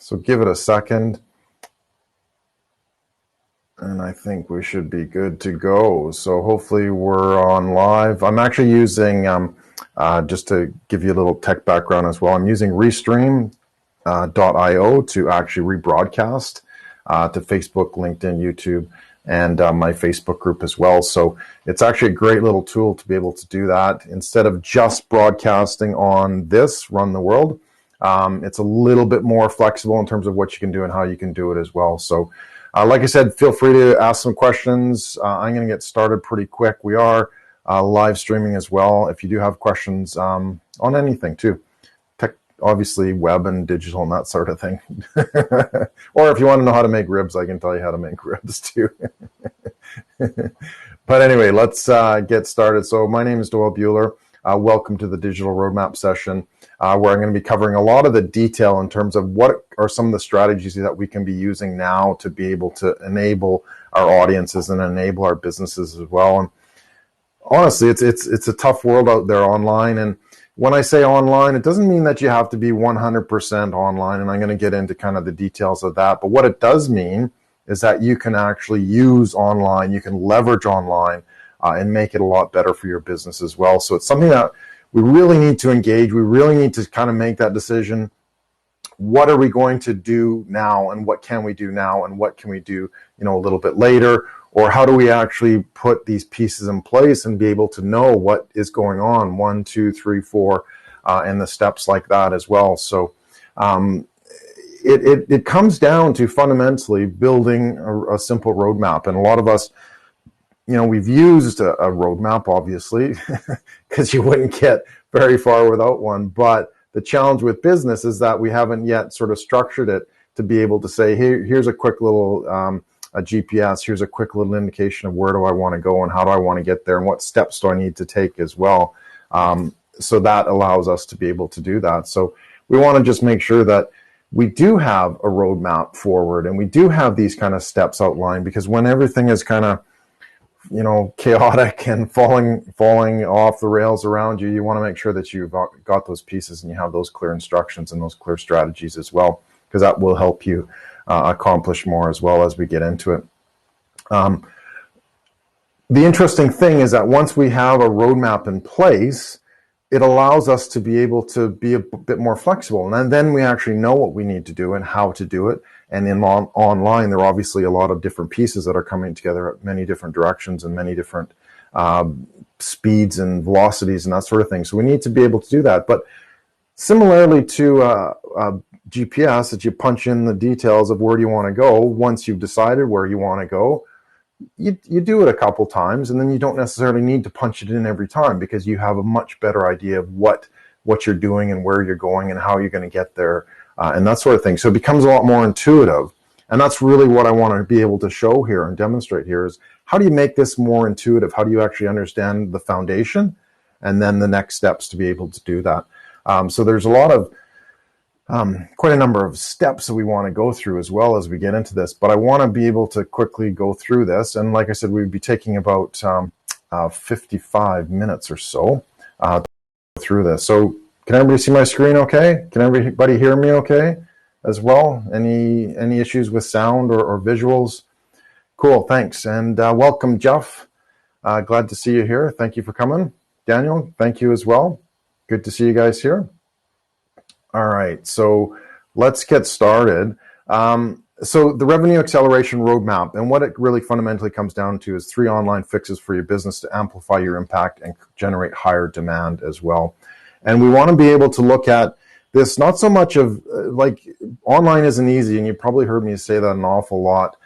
So give it a second. And I think we should be good to go. So hopefully we're on live. I'm actually using, just to give you a little tech background as well, I'm using Restream.io to actually rebroadcast to Facebook, LinkedIn, YouTube, and my Facebook group as well. So it's actually a great little tool to be able to do that. Instead of just broadcasting on this, Run the World, it's a little bit more flexible in terms of what you can do and how you can do it as well. So like I said, feel free to ask some questions. I'm going to get started pretty quick. We are live streaming as well. If you do have questions on anything too, tech, obviously web and digital and that sort of thing. Or if you want to know how to make ribs, I can tell you how to make ribs too. But anyway, let's get started. So my name is Doyle Buehler. Welcome to the Digital Roadmap session, where I'm going to be covering a lot of the detail in terms of what are some of the strategies that we can be using now to be able to enable our audiences and enable our businesses as well. And honestly, it's a tough world out there online. And when I say online, it doesn't mean that you have to be 100% online. And I'm going to get into kind of the details of that. But what it does mean is that you can actually use online, you can leverage online, and make it a lot better for your business as well. So it's something that we really need to engage. We really need to kind of make that decision. What are we going to do now, and what can we do now, and what can we do, a little bit later? Or how do we actually put these pieces in place and be able to know what is going on, 1, 2, 3, 4, and the steps like that as well. So it comes down to fundamentally building a simple roadmap. And a lot of us, we've used a roadmap, obviously, because you wouldn't get very far without one. But the challenge with business is that we haven't yet sort of structured it to be able to say, hey, here's a quick little a GPS, here's a quick little indication of where do I want to go and how do I want to get there and what steps do I need to take as well. So that allows us to be able to do that. So we want to just make sure that we do have a roadmap forward and we do have these kind of steps outlined, because when everything is kind of chaotic and falling off the rails around you, you want to make sure that you've got those pieces and you have those clear instructions and those clear strategies as well, because that will help you accomplish more as well as we get into it. The interesting thing is that once we have a roadmap in place, it allows us to be able to be a bit more flexible. And then we actually know what we need to do and how to do it. And in online, there are obviously a lot of different pieces that are coming together at many different directions and many different speeds and velocities and that sort of thing. So we need to be able to do that. But similarly to GPS, that you punch in the details of where do you want to go, once you've decided where you want to go, you do it a couple times, and then you don't necessarily need to punch it in every time, because you have a much better idea of what you're doing and where you're going and how you're going to get there. And that sort of thing. So it becomes a lot more intuitive. And that's really what I want to be able to show here and demonstrate here is how do you make this more intuitive? How do you actually understand the foundation and then the next steps to be able to do that? So there's a lot of, quite a number of steps that we want to go through as well as we get into this. But I want to be able to quickly go through this. And like I said, we'd be taking about 55 minutes or so to go through this. So can everybody see my screen okay? Can everybody hear me okay as well? Any issues with sound or visuals? Cool, thanks. And welcome, Jeff. Glad to see you here. Thank you for coming. Daniel, thank you as well. Good to see you guys here. All right, so let's get started. So the revenue acceleration roadmap, and what it really fundamentally comes down to is 3 online fixes for your business to amplify your impact and generate higher demand as well. And we want to be able to look at this, not so much of like online isn't easy, and you probably heard me say that an awful lot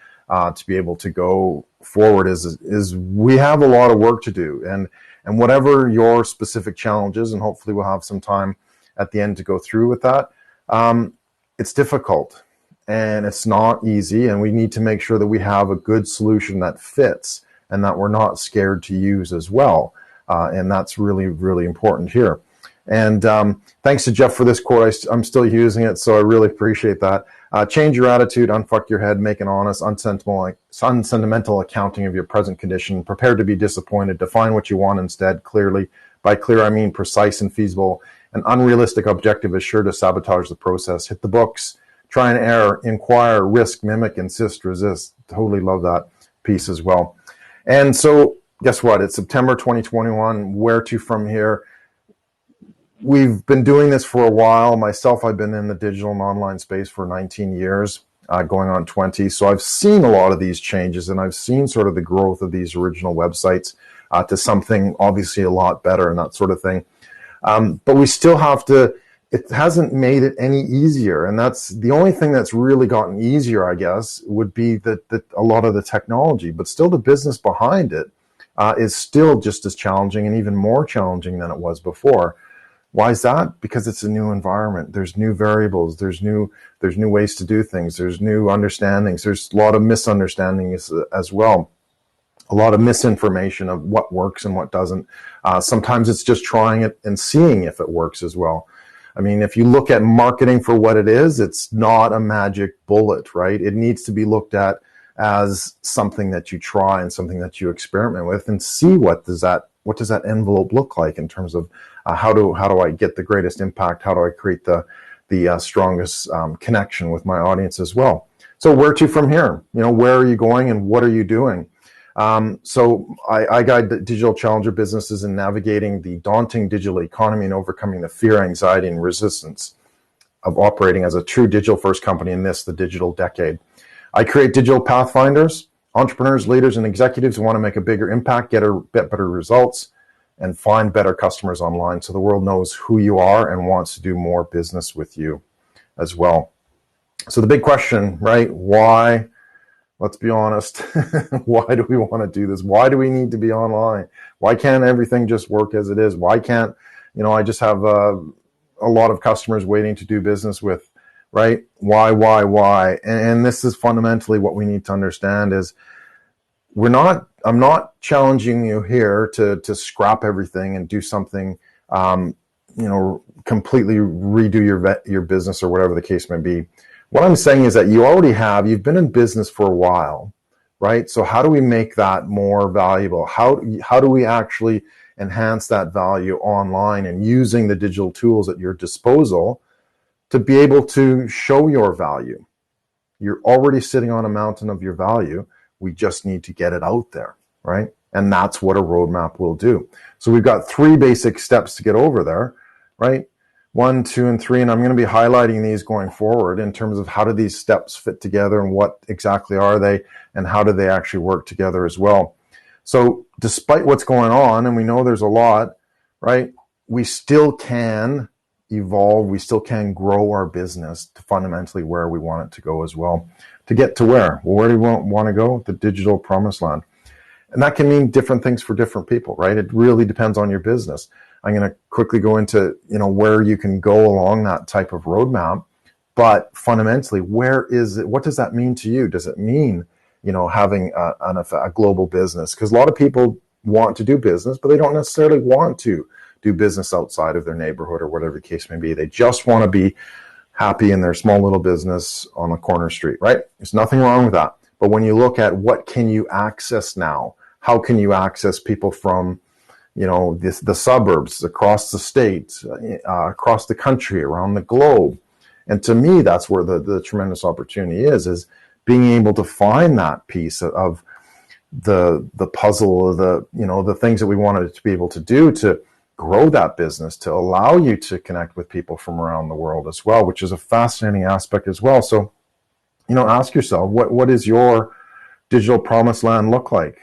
to be able to go forward is we have a lot of work to do. And whatever your specific challenges, and hopefully we'll have some time at the end to go through with that, it's difficult and it's not easy. And we need to make sure that we have a good solution that fits and that we're not scared to use as well. And that's really, really important here. And thanks to Jeff for this quote. I'm still using it, so I really appreciate that. Change your attitude, unfuck your head, make an honest, unsentimental accounting of your present condition. Prepare to be disappointed. Define what you want instead clearly. By clear, I mean precise and feasible. An unrealistic objective is sure to sabotage the process. Hit the books. try and error, inquire, risk, mimic, insist, resist. Totally love that piece as well. And so guess what? It's September 2021. Where to from here? We've been doing this for a while. Myself, I've been in the digital and online space for 19 years, going on 20. So I've seen a lot of these changes, and I've seen sort of the growth of these original websites to something obviously a lot better and that sort of thing. But we still have to, it hasn't made it any easier. And that's the only thing that's really gotten easier, I guess, would be that a lot of the technology, but still the business behind it is still just as challenging and even more challenging than it was before. Why is that? Because it's a new environment. There's new variables. There's new ways to do things. There's new understandings. There's a lot of misunderstandings as well. A lot of misinformation of what works and what doesn't. Sometimes it's just trying it and seeing if it works as well. I mean, if you look at marketing for what it is, it's not a magic bullet, right? It needs to be looked at as something that you try and something that you experiment with and see what does that envelope look like in terms of how do I get the greatest impact? How do I create the strongest connection with my audience as well? So where to from here? You know, where are you going and what are you doing? So I guide the digital challenger businesses in navigating the daunting digital economy and overcoming the fear, anxiety, and resistance of operating as a true digital first company in the digital decade. I create digital pathfinders, entrepreneurs, leaders, and executives who want to make a bigger impact, get better results, and find better customers online so the world knows who you are and wants to do more business with you as well. So the big question, right? Why? Let's be honest. Why do we want to do this? Why do we need to be online? Why can't everything just work as it is? Why can't, I just have a lot of customers waiting to do business with, right? Why? And this is fundamentally what we need to understand is I'm not challenging you here to scrap everything and do something, completely redo your business or whatever the case may be. What I'm saying is that you've been in business for a while, right? So how do we make that more valuable? How do we actually enhance that value online and using the digital tools at your disposal to be able to show your value? You're already sitting on a mountain of your value. We just need to get it out there, right? And that's what a roadmap will do. So we've got 3 basic steps to get over there, right? 1, 2, and 3, and I'm going to be highlighting these going forward in terms of how do these steps fit together and what exactly are they and how do they actually work together as well. So despite what's going on, and we know there's a lot, right, we still can evolve, we still can grow our business to fundamentally where we want it to go as well. To get to where? Well, where do we want to go? The digital promised land. And that can mean different things for different people, right? It really depends on your business. I'm going to quickly go into, where you can go along that type of roadmap. But fundamentally, where is it? What does that mean to you? Does it mean, having a global business? Because a lot of people want to do business, but they don't necessarily want to do business outside of their neighborhood or whatever the case may be. They just want to be happy in their small little business on a corner street, right? There's nothing wrong with that. But when you look at what can you access now, how can you access people from, the suburbs, across the state, across the country, around the globe. And to me, that's where the tremendous opportunity is being able to find that piece of the puzzle, of the things that we wanted to be able to do to grow that business, to allow you to connect with people from around the world as well, which is a fascinating aspect as well. So, ask yourself, what does your digital promised land look like?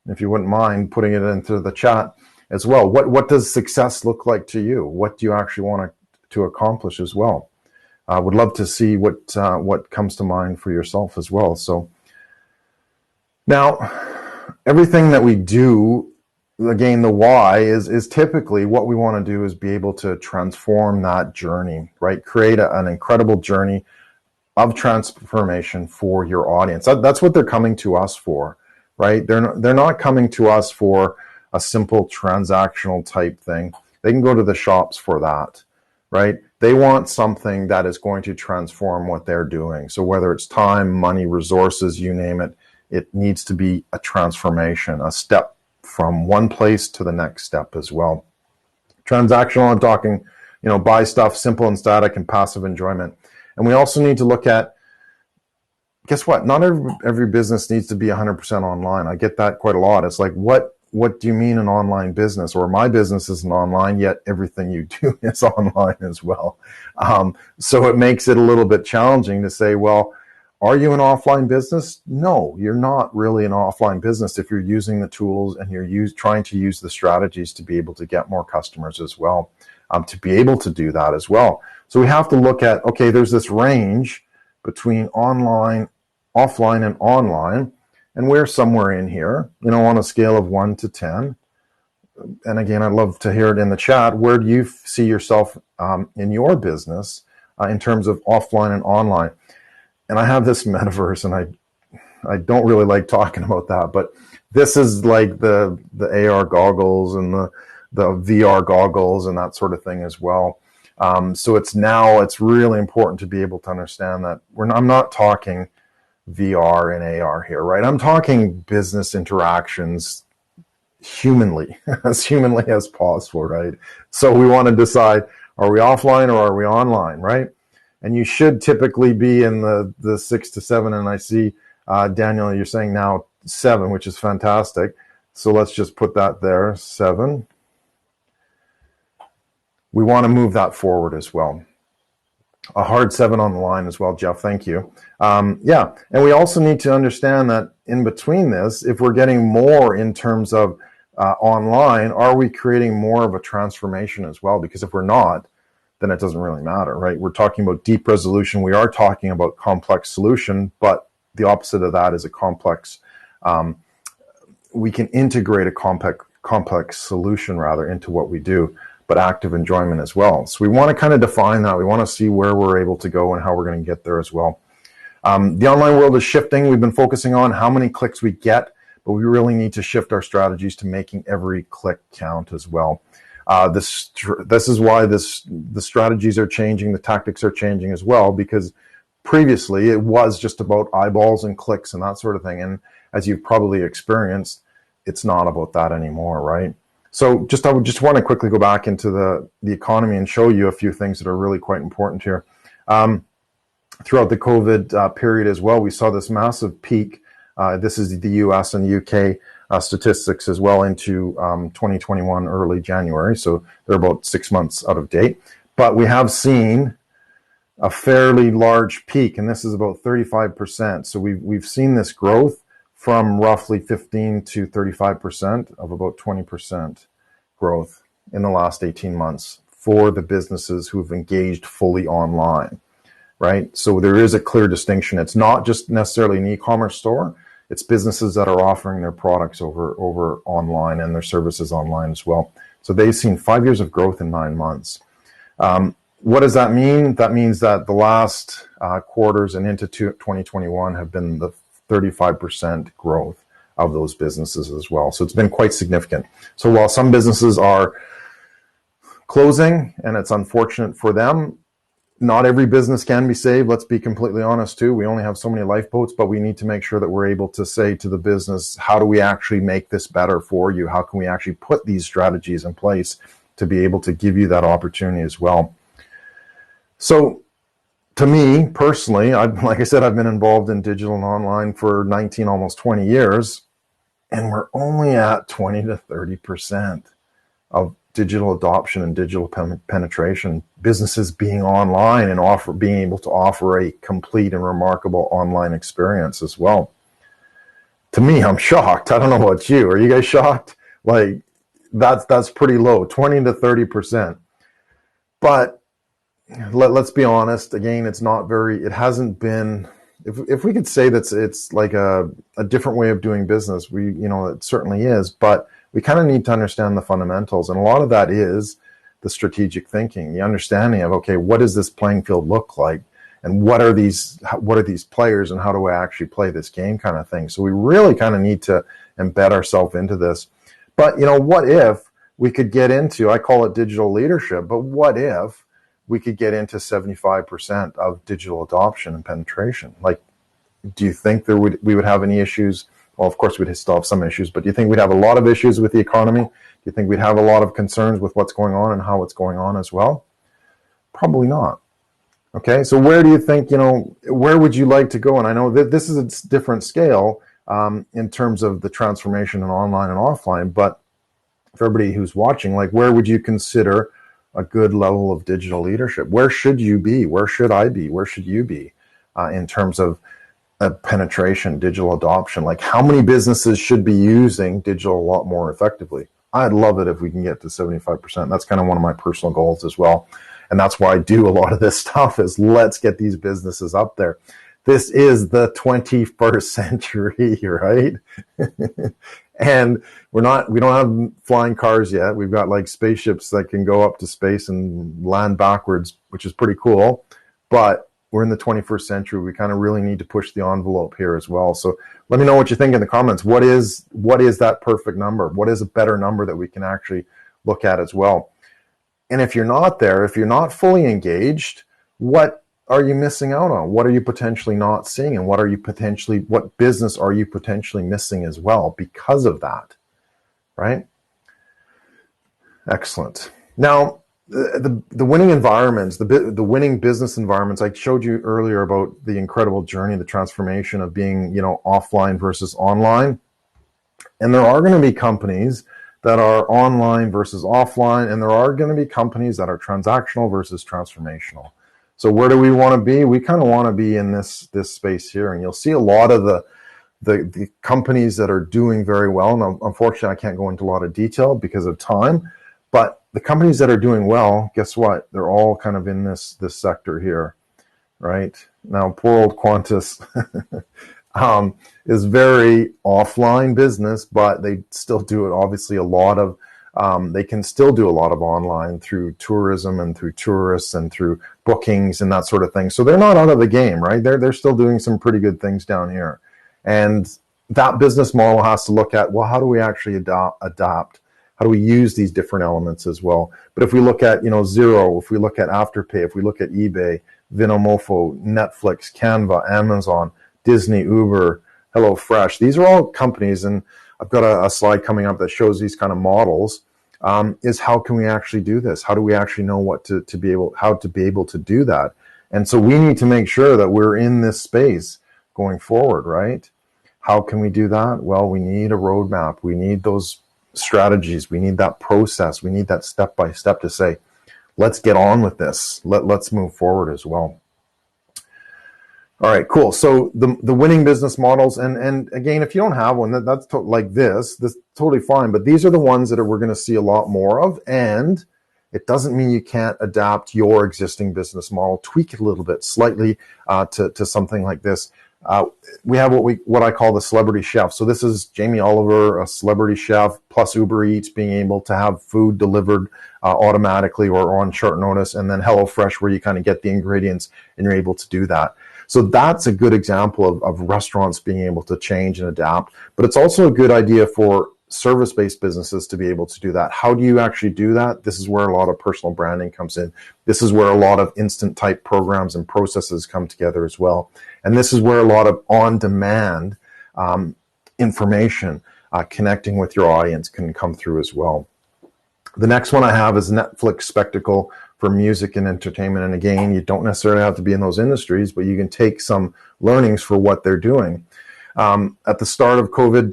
If you wouldn't mind putting it into the chat as well. What does success look like to you? What do you actually want to accomplish as well? I would love to see what comes to mind for yourself as well. So now, everything that we do, again, the why is typically what we want to do is be able to transform that journey, right? Create an incredible journey of transformation for your audience. That's what they're coming to us for. Right? They're not coming to us for a simple transactional type thing. They can go to the shops for that, right? They want something that is going to transform what they're doing. So whether it's time, money, resources, you name it, it needs to be a transformation, a step from one place to the next step as well. Transactional, I'm talking, buy stuff, simple and static and passive enjoyment. And we also need to look at, guess what? Not every business needs to be 100% online. I get that quite a lot. It's like, what do you mean an online business? Or my business isn't online, yet everything you do is online as well. So it makes it a little bit challenging to say, well, are you an offline business? No, you're not really an offline business if you're using the tools and you're trying to use the strategies to be able to get more customers as well, to be able to do that as well. So we have to look at, okay, there's this range between offline, and online, and we're somewhere in here, on a scale of 1 to 10. And again, I'd love to hear it in the chat. Where do you see yourself in your business in terms of offline and online? And I have this metaverse, and I don't really like talking about that, but this is like the AR goggles and the VR goggles and that sort of thing as well. So it's really important to be able to understand that I'm not talking VR and AR here, right? I'm talking business interactions humanly, as humanly as possible, right? So we want to decide, are we offline or are we online, right? And you should typically be in the 6 to 7. And I see, Daniel, you're saying now 7, which is fantastic. So let's just put that there, 7. We want to move that forward as well. A hard 7 on the line as well, Jeff. Thank you. Yeah, and we also need to understand that in between this, if we're getting more in terms of online, are we creating more of a transformation as well? Because if we're not, then it doesn't really matter, right? We're talking about deep resolution. We are talking about complex solution, but the opposite of that is a complex. We can integrate a complex solution rather into what we do, but active enjoyment as well. So we want to kind of define that. We want to see where we're able to go and how we're going to get there as well. The online world is shifting. We've been focusing on how many clicks we get, but we really need to shift our strategies to making every click count as well. This is why the strategies are changing, the tactics are changing as well, because previously it was just about eyeballs and clicks and that sort of thing. And as you've probably experienced, it's not about that anymore, right? So I would just want to quickly go back into the economy and show you a few things that are really quite important here. Throughout the COVID period as well, we saw this massive peak. This is the US and UK statistics as well into 2021, early January. So they're about 6 months out of date. But we have seen a fairly large peak, and this is about 35%. So we've seen this growth from roughly 15 to 35% of about 20% growth in the last 18 months for the businesses who've engaged fully online, right? So there is a clear distinction. It's not just necessarily an e-commerce store. It's businesses that are offering their products over online and their services online as well. So they've seen 5 years of growth in 9 months. What does that mean? That means that the last quarters and into 2021 have been the 35% growth of those businesses as well. So it's been quite significant. So while some businesses are closing, and it's unfortunate for them, not every business can be saved. Let's be completely honest too. We only have so many lifeboats, but we need to make sure that we're able to say to the business, how do we actually make this better for you? How can we actually put these strategies in place to be able to give you that opportunity as well? So to me personally, like I said, I've been involved in digital and online for 19, almost 20 years, and we're only at 20 to 30% of digital adoption and digital penetration, businesses being online and being able to offer a complete and remarkable online experience as well. To me, I'm shocked. I don't know about you. Are you guys shocked? Like that's pretty low, 20 to 30%. But let's be honest. Again, it hasn't been, if we could say that it's like a different way of doing business, it certainly is, but we kind of need to understand the fundamentals. And a lot of that is the strategic thinking, the understanding of, okay, what does this playing field look like? And what are these players and how do I actually play this game kind of thing? So we really kind of need to embed ourselves into this. But, what if we could get into, I call it digital leadership, but what if we could get into 75% of digital adoption and penetration? Like, do you think we would have any issues? Well, of course, we'd still have some issues, but do you think we'd have a lot of issues with the economy? Do you think we'd have a lot of concerns with what's going on and how it's going on as well? Probably not, Okay, so where do you think, where would you like to go? And I know that this is a different scale in terms of the transformation in online and offline, but for everybody who's watching, like, where would you consider a good level of digital leadership? Where should you be? Where should I be? Where should you be in terms of penetration, digital adoption? Like, how many businesses should be using digital a lot more effectively? I'd love it if we can get to 75%. That's kind of one of my personal goals as well. And that's why I do a lot of this stuff, is let's get these businesses up there. This is the 21st century, right? And we don't have flying cars yet. We've got like spaceships that can go up to space and land backwards, which is pretty cool. But we're in the 21st century. We kind of really need to push the envelope here as well. So let me know what you think in the comments. What is that perfect number? What is a better number that we can actually look at as well? And if you're not there, if you're not fully engaged, what are you missing out on? What are you potentially not seeing? And what business are you potentially missing as well because of that, right? Excellent. Now, the winning environments, the winning business environments, I showed you earlier about the incredible journey, the transformation of being, offline versus online. And there are going to be companies that are online versus offline, and there are going to be companies that are transactional versus transformational. So where do we want to be? We kind of want to be in this space here, and you'll see a lot of the companies that are doing very well. Now, unfortunately, I can't go into a lot of detail because of time, but the companies that are doing well, guess what? They're all kind of in this sector here, right? Now, poor old Qantas is very offline business, but they still do it. Obviously, they can still do a lot of online through tourism and through tourists and through bookings and that sort of thing. So they're not out of the game, right? They're still doing some pretty good things down here. And that business model has to look at, well, how do we actually adapt? How do we use these different elements as well? But if we look at, Xero, if we look at Afterpay, if we look at eBay, Vinomofo, Netflix, Canva, Amazon, Disney, Uber, HelloFresh, these are all companies, and I've got a slide coming up that shows these kind of models, is how can we actually do this? How do we actually know how to be able to do that? And so we need to make sure that we're in this space going forward, right? How can we do that? Well, we need a roadmap. We need those strategies. We need that process. We need that step-by-step to say, let's get on with this. Let's move forward as well. All right, cool. So the winning business models, and again, if you don't have one, that's like this totally fine. But these are the ones that we're going to see a lot more of, and it doesn't mean you can't adapt your existing business model, tweak it a little bit, slightly to something like this. We have what I call the celebrity chef. So this is Jamie Oliver, a celebrity chef, plus Uber Eats being able to have food delivered automatically or on short notice, and then HelloFresh, where you kind of get the ingredients and you're able to do that. So that's a good example of restaurants being able to change and adapt. But it's also a good idea for service-based businesses to be able to do that. How do you actually do that? This is where a lot of personal branding comes in. This is where a lot of instant type programs and processes come together as well. And this is where a lot of on-demand information connecting with your audience can come through as well. The next one I have is Netflix Spectacle for music and entertainment. And again, you don't necessarily have to be in those industries, but you can take some learnings for what they're doing. At the start of COVID,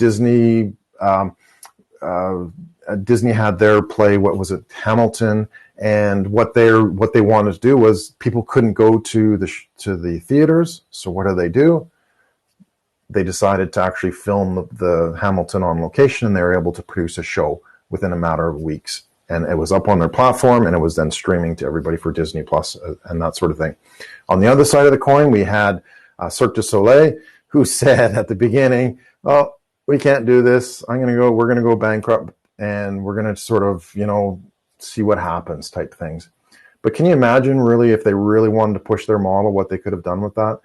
Disney had their play, what was it, Hamilton, and what they wanted to do was people couldn't go to the theaters. So what do? They decided to actually film the Hamilton on location, and they were able to produce a show within a matter of weeks. And it was up on their platform, and it was then streaming to everybody for Disney Plus and that sort of thing. On the other side of the coin, we had Cirque du Soleil, who said at the beginning, "Oh, we can't do this. We're going to go bankrupt, and we're going to sort of, see what happens," type things. But can you imagine really if they really wanted to push their model, what they could have done with that?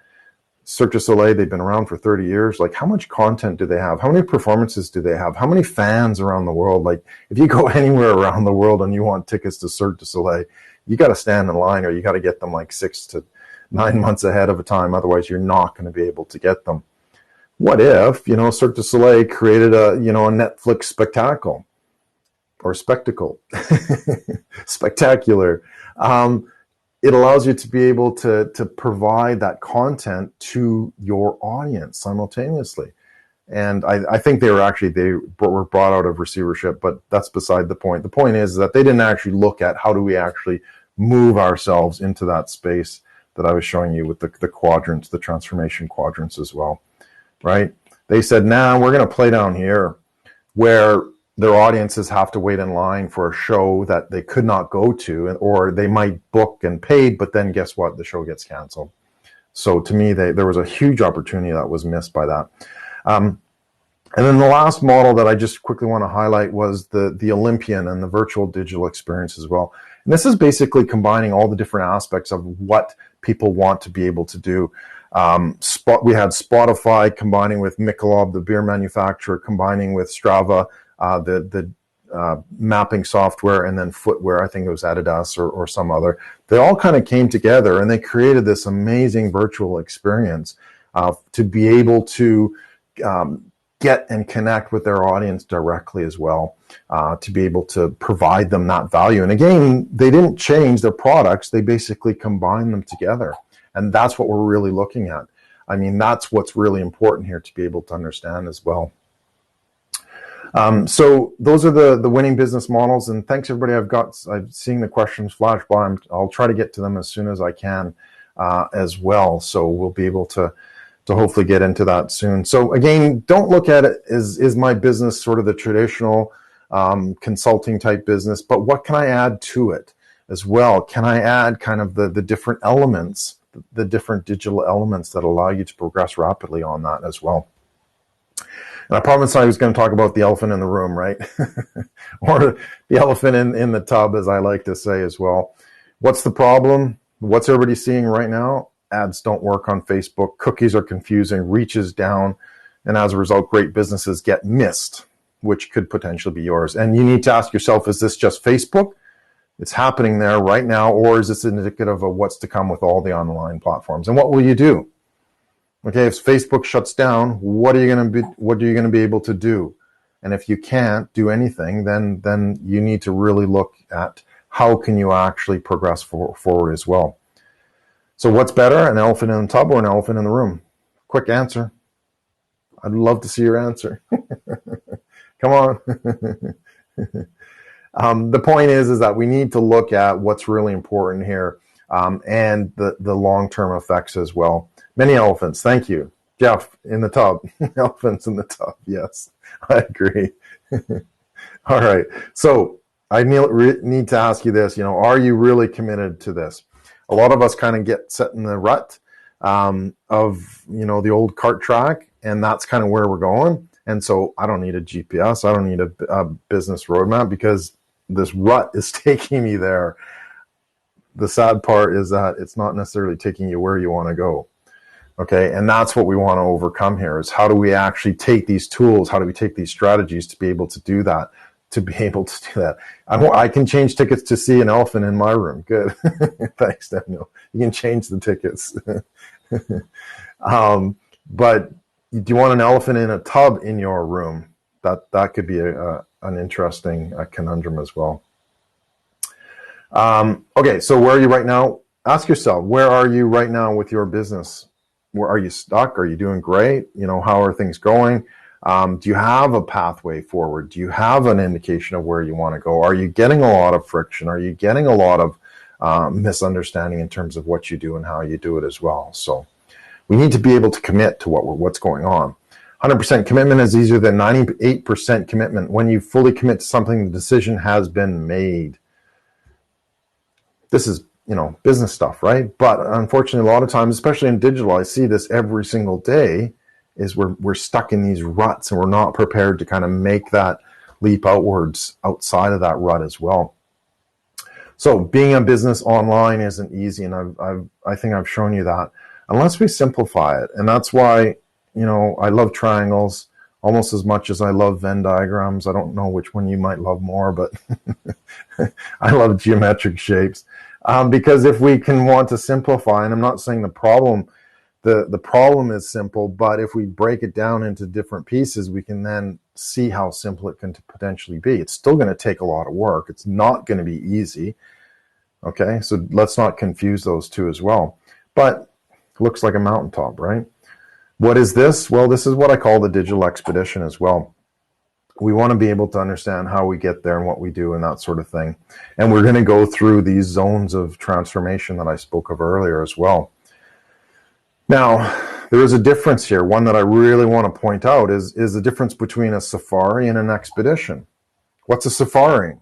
Cirque du Soleil, they've been around for 30 years. Like, how much content do they have? How many performances do they have? How many fans around the world? Like, if you go anywhere around the world and you want tickets to Cirque du Soleil, you got to stand in line, or you got to get them like 6 to 9 months ahead of a time. Otherwise, you're not going to be able to get them. What if, Cirque du Soleil created a Netflix spectacle or spectacle, spectacular, it allows you to be able to provide that content to your audience simultaneously. And I think they were brought out of receivership, but that's beside the point. The point is that they didn't actually look at how do we actually move ourselves into that space that I was showing you with the quadrants, the transformation quadrants as well, right? They said, nah, we're going to play down here where their audiences have to wait in line for a show that they could not go to, or they might book and paid, but then guess what? The show gets canceled. So to me, there was a huge opportunity that was missed by that. And then the last model that I just quickly want to highlight was the Olympian and the virtual digital experience as well. And this is basically combining all the different aspects of what people want to be able to do. We had Spotify combining with Michelob, the beer manufacturer, combining with Strava, the mapping software, and then footwear. I think it was Adidas or some other. They all kind of came together and they created this amazing virtual experience to be able to get and connect with their audience directly as well, to be able to provide them that value. And again, they didn't change their products. They basically combined them together. And that's what we're really looking at. I mean, that's what's really important here to be able to understand as well. So those are the winning business models. And thanks everybody. I've seen the questions flash by. I'll try to get to them as soon as I can as well. So we'll be able to hopefully get into that soon. So again, don't look at it as, is my business sort of the traditional consulting type business, but what can I add to it as well? Can I add kind of the different elements, the different digital elements that allow you to progress rapidly on that as well? And I promised I was going to talk about the elephant in the room, right? Or the elephant in the tub, as I like to say as well. What's the problem? What's everybody seeing right now? Ads don't work on Facebook. Cookies are confusing, reach is down. And as a result, great businesses get missed, which could potentially be yours. And you need to ask yourself, is this just Facebook? It's happening there right now, or is this indicative of what's to come with all the online platforms? And what will you do? Okay, if Facebook shuts down, what are you going to be able to do? And if you can't do anything, then you need to really look at how can you actually progress forward as well. So what's better, an elephant in the tub or an elephant in the room? Quick answer. I'd love to see your answer. Come on. The point is that we need to look at what's really important here, and the long-term effects as well. Many elephants. Thank you. Jeff, in the tub. Elephants in the tub. Yes, I agree. All right. So I need to ask you this, are you really committed to this? A lot of us kind of get set in the rut of, the old cart track, and that's kind of where we're going. And so I don't need a GPS. I don't need a business roadmap because this rut is taking me there. The sad part is that it's not necessarily taking you where you want to go. Okay, and that's what we want to overcome here is how do we actually take these tools, how do we take these strategies to be able to do that, I can change tickets to see an elephant in my room. Good. Thanks, Daniel. You can change the tickets. But do you want an elephant in a tub in your room? That could be an interesting conundrum as well. Okay, so where are you right now? Ask yourself, where are you right now with your business? Where are you stuck? Are you doing great? How are things going? Do you have a pathway forward? Do you have an indication of where you want to go? Are you getting a lot of friction? Are you getting a lot of misunderstanding in terms of what you do and how you do it as well? So we need to be able to commit to what's going on. 100% commitment is easier than 98% commitment. When you fully commit to something, the decision has been made. This is, business stuff, right? But unfortunately, a lot of times, especially in digital, I see this every single day, is we're stuck in these ruts and we're not prepared to kind of make that leap outwards outside of that rut as well. So being a business online isn't easy, and I think I've shown you that, unless we simplify it. And that's why, I love triangles almost as much as I love Venn diagrams. I don't know which one you might love more, but I love geometric shapes. Because if we can want to simplify, and I'm not saying the problem is simple, but if we break it down into different pieces, we can then see how simple it can potentially be. It's still going to take a lot of work. It's not going to be easy. Okay, so let's not confuse those two as well. But looks like a mountaintop, right? What is this? Well, this is what I call the digital expedition as well. We want to be able to understand how we get there and what we do and that sort of thing. And we're going to go through these zones of transformation that I spoke of earlier as well. Now, there is a difference here. One that I really want to point out is the difference between a safari and an expedition. What's a safari?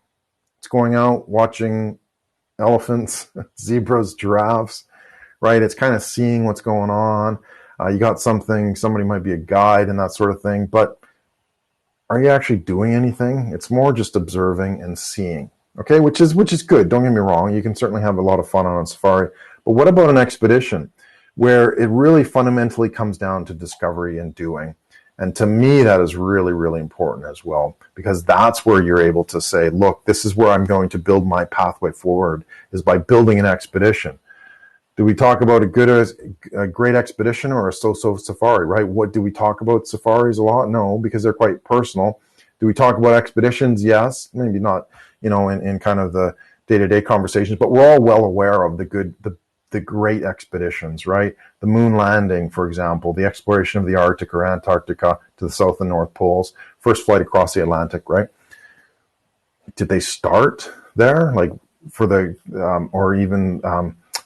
It's going out watching elephants, zebras, giraffes, right? It's kind of seeing what's going on. You got somebody might be a guide and that sort of thing, but are you actually doing anything? It's more just observing and seeing, okay? Which is good. Don't get me wrong. You can certainly have a lot of fun on a safari, but what about an expedition, where it really fundamentally comes down to discovery and doing? And to me, that is really, really important as well, because that's where you're able to say, look, this is where I'm going to build my pathway forward, is by building an expedition. Do we talk about a great expedition or a so-so safari, right? What do we talk about safaris a lot? No, because they're quite personal. Do we talk about expeditions? Yes, maybe not, in kind of the day-to-day conversations, but we're all well aware of the great expeditions, right? The moon landing, for example, the exploration of the Arctic or Antarctica to the South and North Poles, first flight across the Atlantic, right? Did they start there? Like for the, or even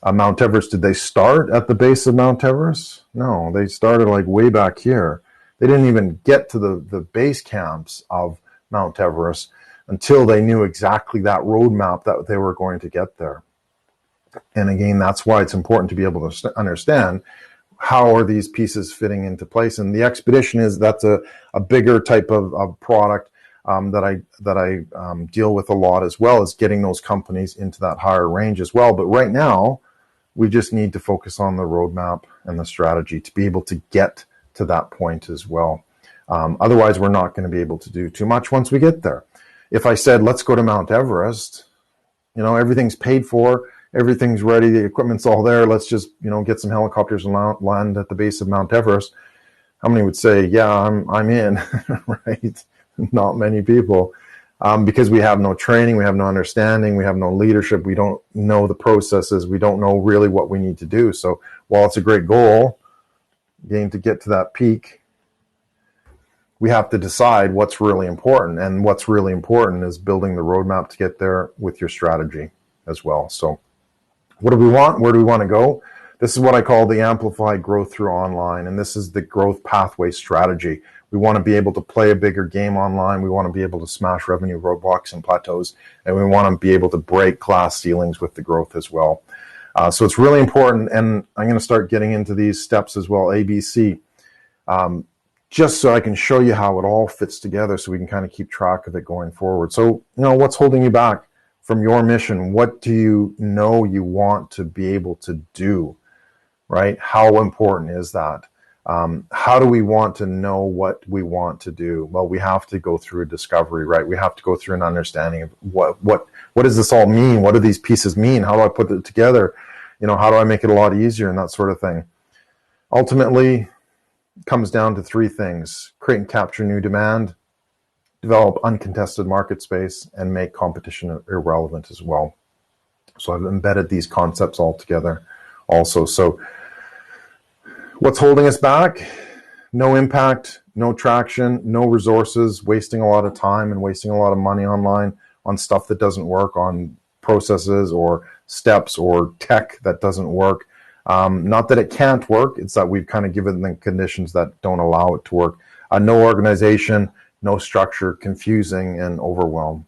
Mount Everest, did they start at the base of Mount Everest? No, they started like way back here. They didn't even get to the base camps of Mount Everest until they knew exactly that roadmap that they were going to get there. And again, that's why it's important to be able to understand how are these pieces fitting into place. And the expedition that's a bigger type of product that I deal with a lot, as well as getting those companies into that higher range as well. But right now, we just need to focus on the roadmap and the strategy to be able to get to that point as well. Otherwise, we're not going to be able to do too much once we get there. If I said, let's go to Mount Everest, everything's paid for, everything's ready, the equipment's all there, let's just, get some helicopters and land at the base of Mount Everest. How many would say, yeah, I'm in, right? Not many people, because we have no training, we have no understanding, we have no leadership, we don't know the processes, we don't know really what we need to do. So while it's a great goal, again, to get to that peak, we have to decide what's really important. And what's really important is building the roadmap to get there with your strategy as well. So what do we want? Where do we want to go? This is what I call the amplified growth through online. And this is the growth pathway strategy. We want to be able to play a bigger game online. We want to be able to smash revenue roadblocks and plateaus. And we want to be able to break class ceilings with the growth as well. So it's really important. And I'm going to start getting into these steps as well, ABC, just so I can show you how it all fits together so we can kind of keep track of it going forward. So, what's holding you back from your mission? What do you know you want to be able to do, right? How important is that? How do we want to know what we want to do? Well, we have to go through a discovery, right? We have to go through an understanding of what does this all mean? What do these pieces mean? How do I put it together? How do I make it a lot easier and that sort of thing? Ultimately, it comes down to three things: create and capture new demand, develop uncontested market space, and make competition irrelevant as well. So I've embedded these concepts all together also. So what's holding us back? No impact, no traction, no resources, wasting a lot of time and wasting a lot of money online on stuff that doesn't work, on processes or steps or tech that doesn't work. Not that it can't work, it's that we've kind of given the conditions that don't allow it to work. No organization, no structure, confusing, and overwhelm,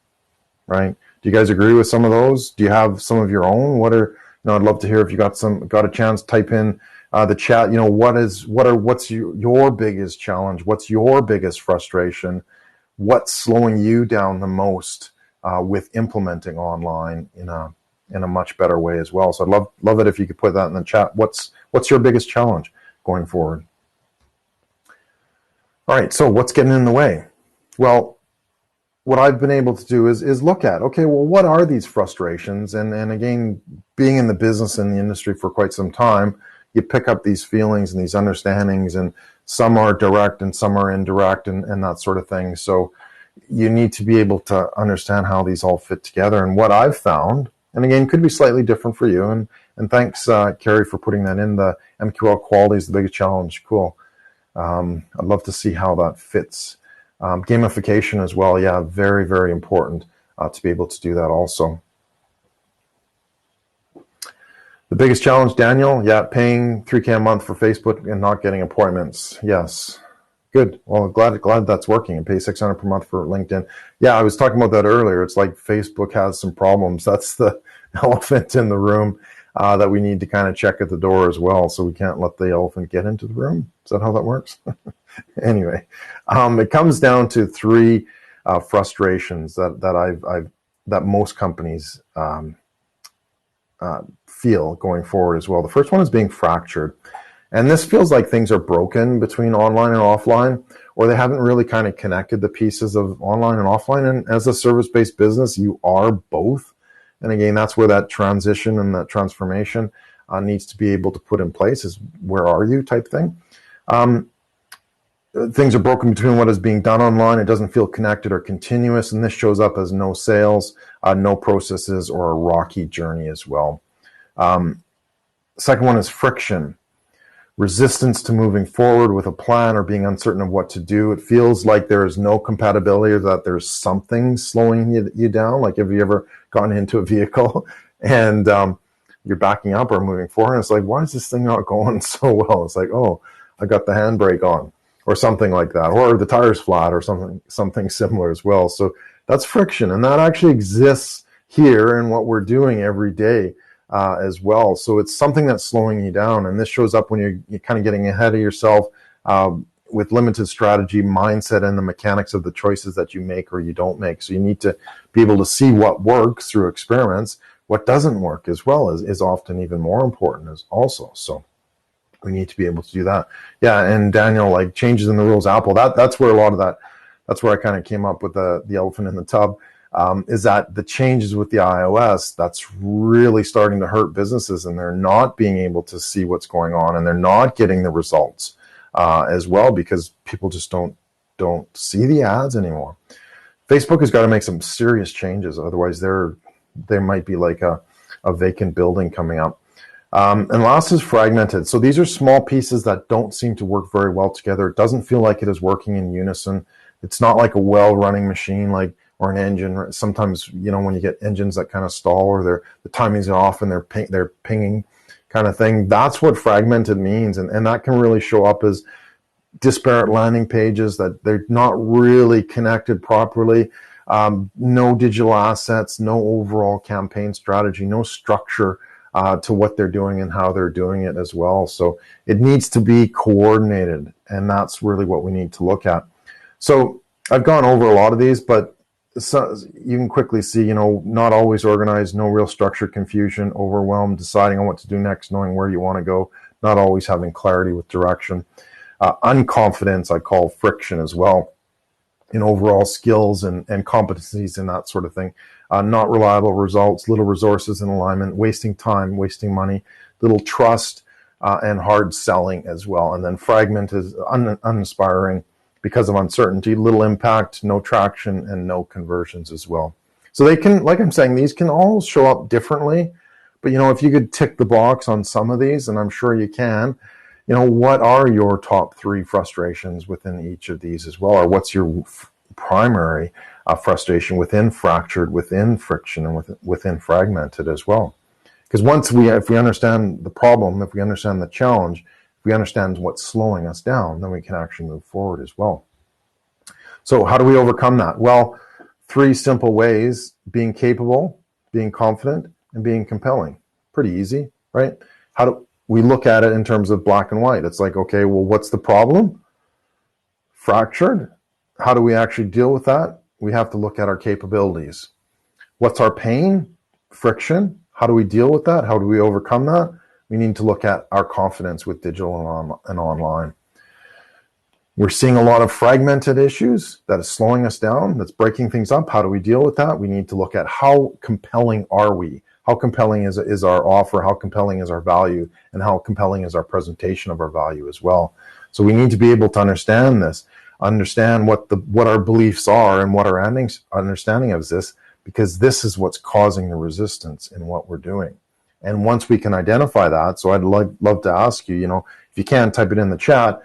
right? Do you guys agree with some of those? Do you have some of your own? I'd love to hear if you got a chance, type in the chat, what's your biggest challenge? What's your biggest frustration? What's slowing you down the most with implementing online in a much better way as well? So I'd love it if you could put that in the chat. What's your biggest challenge going forward? All right, so what's getting in the way? Well, what I've been able to do is look at, okay, well, what are these frustrations? And again, being in the business and the industry for quite some time, you pick up these feelings and these understandings, and some are direct and some are indirect and that sort of thing. So you need to be able to understand how these all fit together. And what I've found And again, could be slightly different for you. And thanks, Carrie, for putting that in. The MQL quality is the biggest challenge. Cool. I'd love to see how that fits. Gamification as well. Yeah, very, very important to be able to do that also. The biggest challenge, Daniel, yeah, paying $3K a month for Facebook and not getting appointments. Yes. Good. Well, glad that's working, and pay $600 per month for LinkedIn. Yeah, I was talking about that earlier. It's like Facebook has some problems. That's the elephant in the room that we need to kind of check at the door as well. So we can't let the elephant get into the room. Is that how that works? Anyway, it comes down to three frustrations that most companies feel going forward as well. The first one is being fractured. And this feels like things are broken between online and offline, or they haven't really kind of connected the pieces of online and offline. And as a service-based business, you are both. And again, that's where that transition and that transformation needs to be able to put in place, is where are you type thing. Things are broken between what is being done online. It doesn't feel connected or continuous. And this shows up as no sales, no processes, or a rocky journey as well. Second one is friction. Resistance to moving forward with a plan or being uncertain of what to do. It feels like there is no compatibility, or that there's something slowing you down. Like, have you ever gotten into a vehicle and you're backing up or moving forward, and it's like, why is this thing not going so well? It's like, oh, I got the handbrake on, or something like that, or the tire's flat, or something similar as well. So that's friction, and that actually exists here in what we're doing every day. As well. So it's something that's slowing you down. And this shows up when you're kind of getting ahead of yourself with limited strategy, mindset, and the mechanics of the choices that you make or you don't make. So you need to be able to see what works through experiments. What doesn't work as well is often even more important as also. So we need to be able to do that. Yeah, and Daniel, like changes in the rules, Apple, that's where a lot of that, that's where I kind of came up with the elephant in the tub. Is that the changes with the iOS, that's really starting to hurt businesses, and they're not being able to see what's going on, and they're not getting the results as well, because people just don't see the ads anymore. Facebook has got to make some serious changes, otherwise there might be like a vacant building coming up. And last is fragmented. So these are small pieces that don't seem to work very well together. It doesn't feel like it is working in unison. It's not like a well-running machine, or an engine. Sometimes, when you get engines that kind of stall, or the timing's off and they're pinging kind of thing, that's what fragmented means. And that can really show up as disparate landing pages, that they're not really connected properly, no digital assets, no overall campaign strategy, no structure to what they're doing and how they're doing it as well. So it needs to be coordinated, and that's really what we need to look at. So I've gone over a lot of these, but so you can quickly see, not always organized, no real structure, confusion, overwhelmed, deciding on what to do next, knowing where you want to go, not always having clarity with direction. Unconfidence, I call friction as well, in overall skills and competencies and that sort of thing. Not reliable results, little resources in alignment, wasting time, wasting money, little trust, and hard selling as well. And then fragment is uninspiring, because of uncertainty, little impact, no traction, and no conversions as well. So they can, like I'm saying, these can all show up differently. But, if you could tick the box on some of these, and I'm sure you can, what are your top 3 frustrations within each of these as well? Or what's your primary frustration within fractured, within friction, and within fragmented as well? Because if we understand the problem, if we understand the challenge, we understand what's slowing us down, then we can actually move forward as well. So how do we overcome that? Well, 3 simple ways: being capable, being confident, and being compelling. Pretty easy, right? How do we look at it in terms of black and white? It's like, okay, well, what's the problem? Fractured. How do we actually deal with that? We have to look at our capabilities. What's our pain? Friction. How do we deal with that? How do we overcome that? We need to look at our confidence with digital and online. We're seeing a lot of fragmented issues that is slowing us down, that's breaking things up. How do we deal with that? We need to look at how compelling are we? How compelling is our offer? How compelling is our value? And how compelling is our presentation of our value as well? So we need to be able to understand this, understand what our beliefs are and what our understanding of this, because this is what's causing the resistance in what we're doing. And once we can identify that, so I'd love to ask you, if you can, type it in the chat,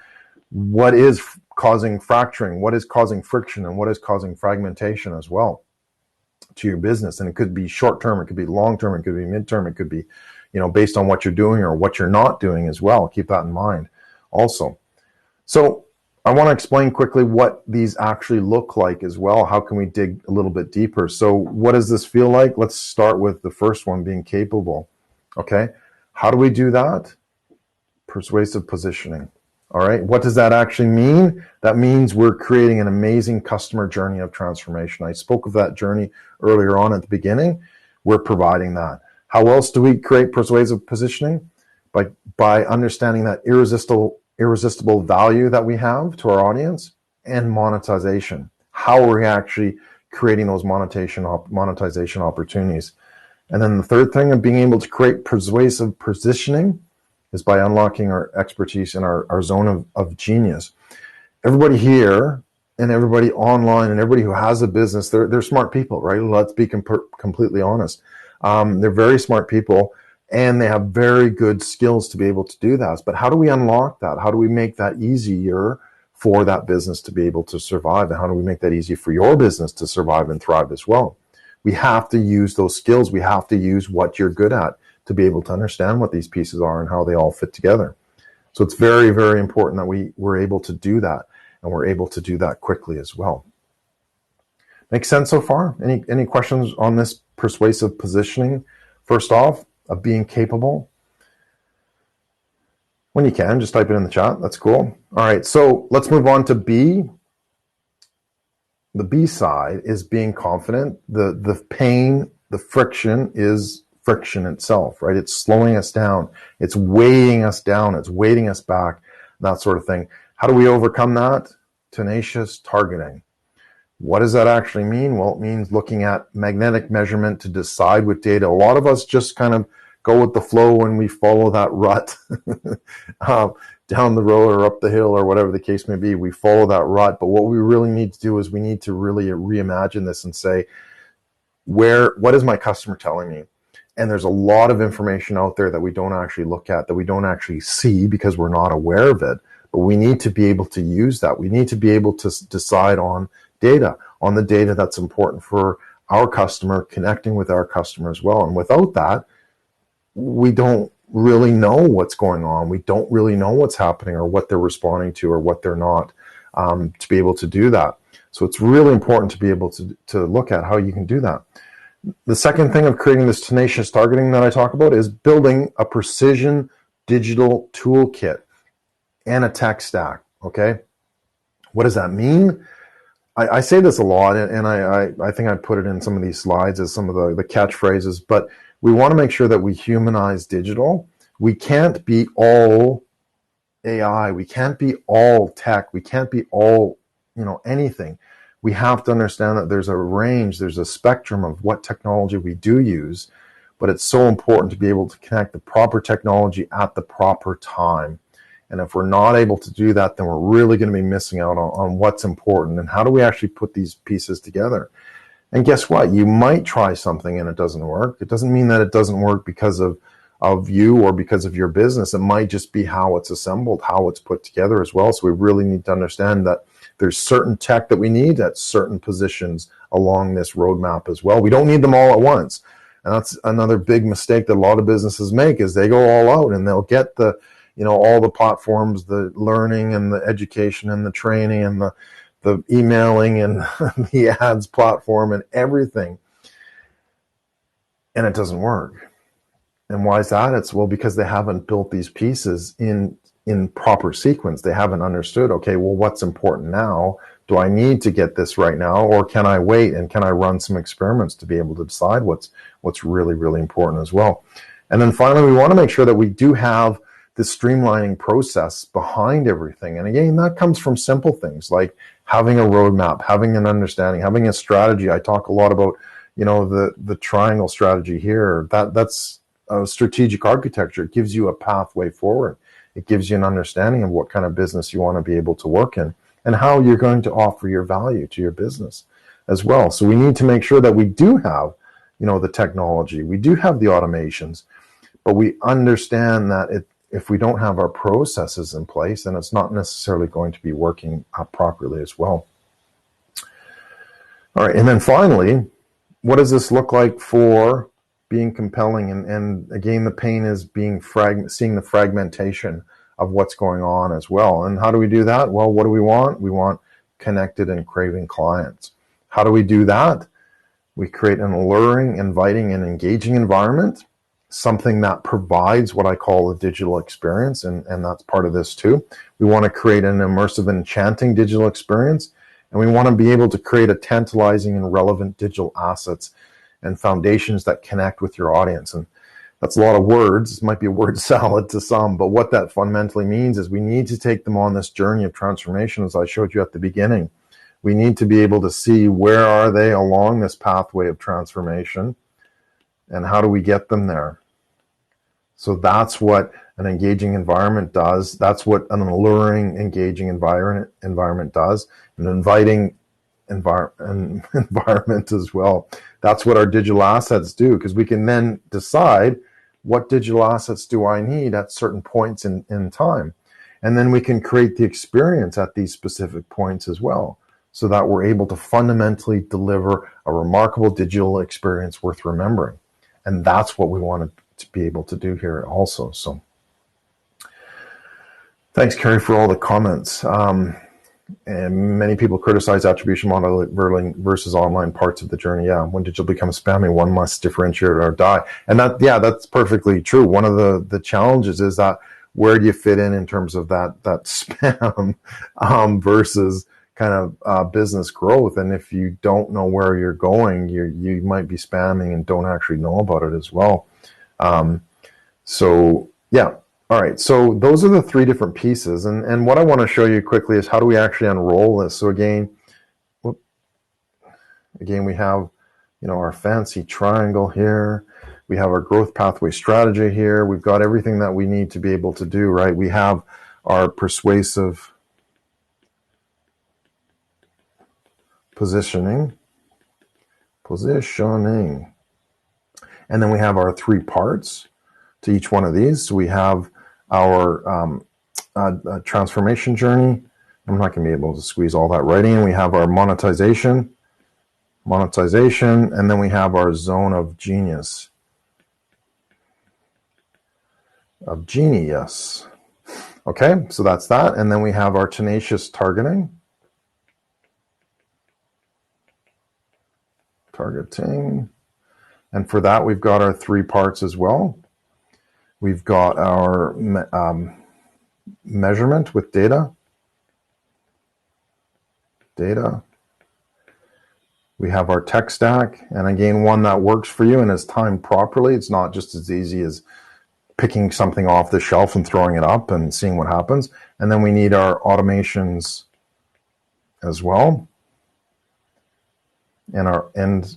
what is causing fracturing, what is causing friction, and what is causing fragmentation as well to your business. And it could be short term, it could be long term, it could be midterm, it could be, based on what you're doing or what you're not doing as well. Keep that in mind also. So I want to explain quickly what these actually look like as well. How can we dig a little bit deeper? So what does this feel like? Let's start with the first one, being capable. Okay, how do we do that? Persuasive positioning. All right, what does that actually mean? That means we're creating an amazing customer journey of transformation. I spoke of that journey earlier on at the beginning. We're providing that. How else do we create persuasive positioning? By understanding that irresistible value that we have to our audience, and monetization. How are we actually creating those monetization opportunities? And then the third thing of being able to create persuasive positioning is by unlocking our expertise in our zone of genius. Everybody here and everybody online and everybody who has a business, they're smart people, right? Let's be completely honest. They're very smart people, and they have very good skills to be able to do that. But how do we unlock that? How do we make that easier for that business to be able to survive? And how do we make that easy for your business to survive and thrive as well? We have to use those skills. We have to use what you're good at to be able to understand what these pieces are and how they all fit together. So it's very, very important that we're able to do that, and we're able to do that quickly as well. Make sense so far? Any questions on this persuasive positioning? First off, of being capable. When you can, just type it in the chat. That's cool. All right, so let's move on to B. The B side is being confident. The pain, the friction is friction itself, right? It's slowing us down. It's weighing us down. It's weighting us back, that sort of thing. How do we overcome that? Tenacious targeting. What does that actually mean? Well, it means looking at magnetic measurement to decide with data. A lot of us just kind of go with the flow and we follow that rut down the road or up the hill or whatever the case may be. We follow that rut. But what we really need to do is we need to really reimagine this and say, what is my customer telling me? And there's a lot of information out there that we don't actually look at, that we don't actually see because we're not aware of it. But we need to be able to use that. We need to be able to decide on the data that's important for our customer, connecting with our customer as well. And without that, we don't really know what's going on. We don't really know what's happening or what they're responding to or what they're not, to be able to do that. So it's really important to be able to look at how you can do that. The second thing of creating this tenacious targeting that I talk about is building a precision digital toolkit and a tech stack, okay? What does that mean? I say this a lot, and I think I put it in some of these slides as some of the catchphrases, but we want to make sure that we humanize digital. We can't be all AI. We can't be all tech. We can't be all, anything. We have to understand that there's a range, there's a spectrum of what technology we do use, but it's so important to be able to connect the proper technology at the proper time. And if we're not able to do that, then we're really going to be missing out on what's important and how do we actually put these pieces together. And guess what? You might try something and it doesn't work. It doesn't mean that it doesn't work because of you or because of your business. It might just be how it's assembled, how it's put together as well. So we really need to understand that there's certain tech that we need at certain positions along this roadmap as well. We don't need them all at once. And that's another big mistake that a lot of businesses make, is they go all out and they'll get all the platforms, the learning and the education and the training and the emailing and the ads platform and everything. And it doesn't work. And why is that? It's because they haven't built these pieces in proper sequence. They haven't understood, okay, well, what's important now? Do I need to get this right now? Or can I wait and can I run some experiments to be able to decide what's really, really important as well? And then finally, we want to make sure that we do have this streamlining process behind everything. And again, that comes from simple things like having a roadmap, having an understanding, having a strategy. I talk a lot about, the triangle strategy here. That's a strategic architecture. It gives you a pathway forward. It gives you an understanding of what kind of business you want to be able to work in and how you're going to offer your value to your business as well. So we need to make sure that we do have, the technology, we do have the automations, but we understand that if we don't have our processes in place, then it's not necessarily going to be working properly as well. All right, and then finally, what does this look like for being compelling? And again, the pain is seeing the fragmentation of what's going on as well. And how do we do that? Well, what do we want? We want connected and craving clients. How do we do that? We create an alluring, inviting, and engaging environment, something that provides what I call a digital experience, and that's part of this too. We want to create an immersive, enchanting digital experience, and we want to be able to create a tantalizing and relevant digital assets and foundations that connect with your audience. And that's a lot of words. It might be a word salad to some, but what that fundamentally means is we need to take them on this journey of transformation, as I showed you at the beginning. We need to be able to see where are they along this pathway of transformation, and how do we get them there? So that's what an engaging environment does. That's what an alluring, engaging environment does. An inviting environment as well. That's what our digital assets do, because we can then decide what digital assets do I need at certain points in time. And then we can create the experience at these specific points as well, so that we're able to fundamentally deliver a remarkable digital experience worth remembering. And that's what we want to be able to do here also. So thanks, Carrie, for all the comments. And many people criticize attribution modeling versus online parts of the journey. Yeah, when digital becomes spammy, one must differentiate or die. And that's perfectly true. One of the challenges is that where do you fit in terms of that spam versus kind of business growth? And if you don't know where you're going, you might be spamming and don't actually know about it as well. So yeah. All right, so those are the three different pieces. And what I want to show you quickly is how do we actually unroll this. So again, we have, our fancy triangle here. We have our growth pathway strategy here. We've got everything that we need to be able to do, right? We have our persuasive positioning. And then we have our three parts to each one of these. So we have our transformation journey. I'm not going to be able to squeeze all that right in. We have our monetization, and then we have our zone of genius. Okay, so that's that. And then we have our tenacious targeting. And for that, we've got our three parts as well. We've got our measurement with data. We have our tech stack, and again, one that works for you and is timed properly. It's not just as easy as picking something off the shelf and throwing it up and seeing what happens. And then we need our automations as well, and our end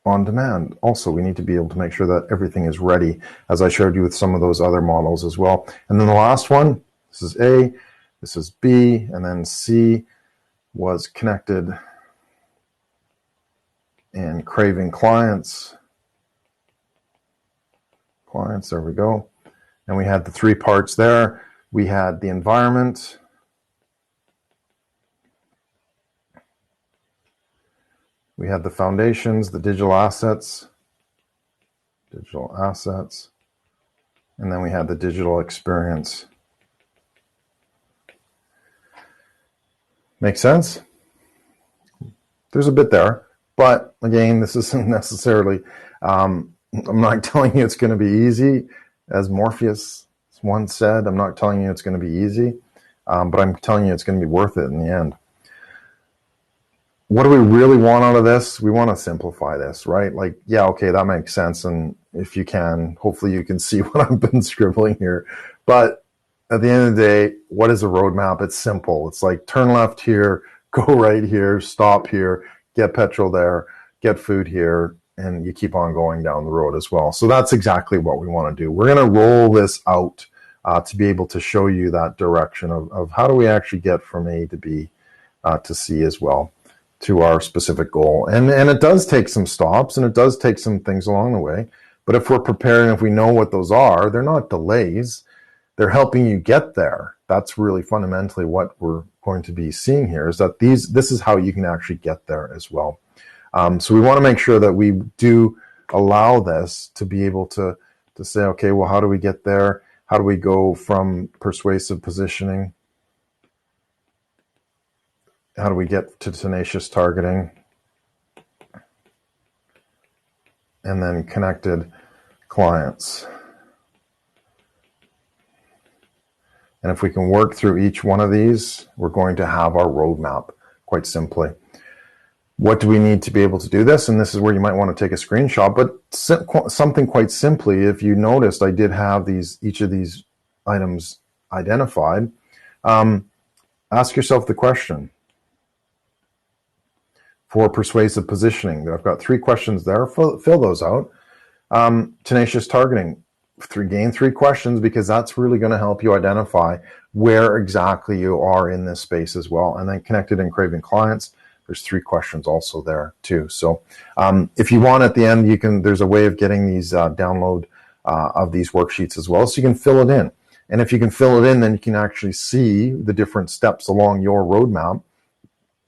on demand. Also, we need to be able to make sure that everything is ready, as I showed you with some of those other models as well. And then the last one, this is A, this is B, and then C was connected and craving clients. There we go. And we had the three parts there. We had the environment. We had the foundations, the digital assets, and then we had the digital experience. Make sense? There's a bit there, but again, this isn't necessarily, I'm not telling you it's going to be easy. As Morpheus once said, I'm not telling you it's going to be easy, but I'm telling you it's going to be worth it in the end. What do we really want out of this? We want to simplify this, right? Like, yeah, okay, that makes sense. And if you can, hopefully you can see what I've been scribbling here. But at the end of the day, what is a roadmap? It's simple. It's like turn left here, go right here, stop here, get petrol there, get food here, and you keep on going down the road as well. So that's exactly what we want to do. We're going to roll this out to be able to show you that direction of how do we actually get from A to B to C as well. to our specific goal. And it does take some stops and it does take some things along the way. But if we're preparing, if we know what those are, they're not delays. They're helping you get there. That's really fundamentally what we're going to be seeing here, is that this is how you can actually get there as well. So we want to make sure that we do allow this to be able to say, okay, well, how do we get there? How do we go from persuasive positioning? How do we get to tenacious targeting? And then connected clients. And if we can work through each one of these, we're going to have our roadmap, quite simply. What do we need to be able to do this? And this is where you might want to take a screenshot, but something quite simply, if you noticed, I did have each of these items identified. Ask yourself the question for persuasive positioning. I've got 3 questions there. Fill those out. Tenacious targeting. Gain 3 questions, because that's really going to help you identify where exactly you are in this space as well. And then connected and craving clients. There's 3 questions also there too. So if you want, at the end, there's a way of getting these download of these worksheets as well, so you can fill it in. And if you can fill it in, then you can actually see the different steps along your roadmap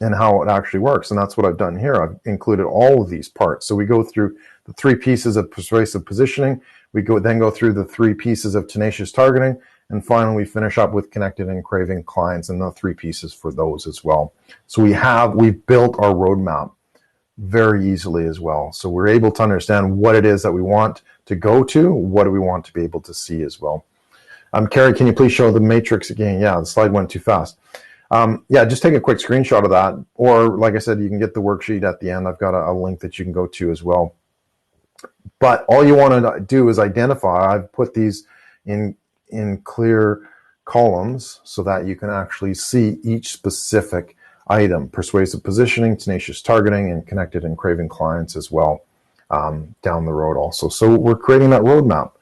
and how it actually works. And that's what I've done here. I've included all of these parts. So we go through the 3 pieces of persuasive positioning. We then go through the 3 pieces of tenacious targeting. And finally, we finish up with connected and craving clients and the 3 pieces for those as well. So we've built our roadmap very easily as well. So we're able to understand what it is that we want to go to, what do we want to be able to see as well. Carrie, can you please show the matrix again? Yeah, the slide went too fast. Yeah, just take a quick screenshot of that. Or like I said, you can get the worksheet at the end. I've got a link that you can go to as well. But all you want to do is identify. I've put these in clear columns so that you can actually see each specific item: persuasive positioning, tenacious targeting, and connected and craving clients as well down the road also. So we're creating that roadmap.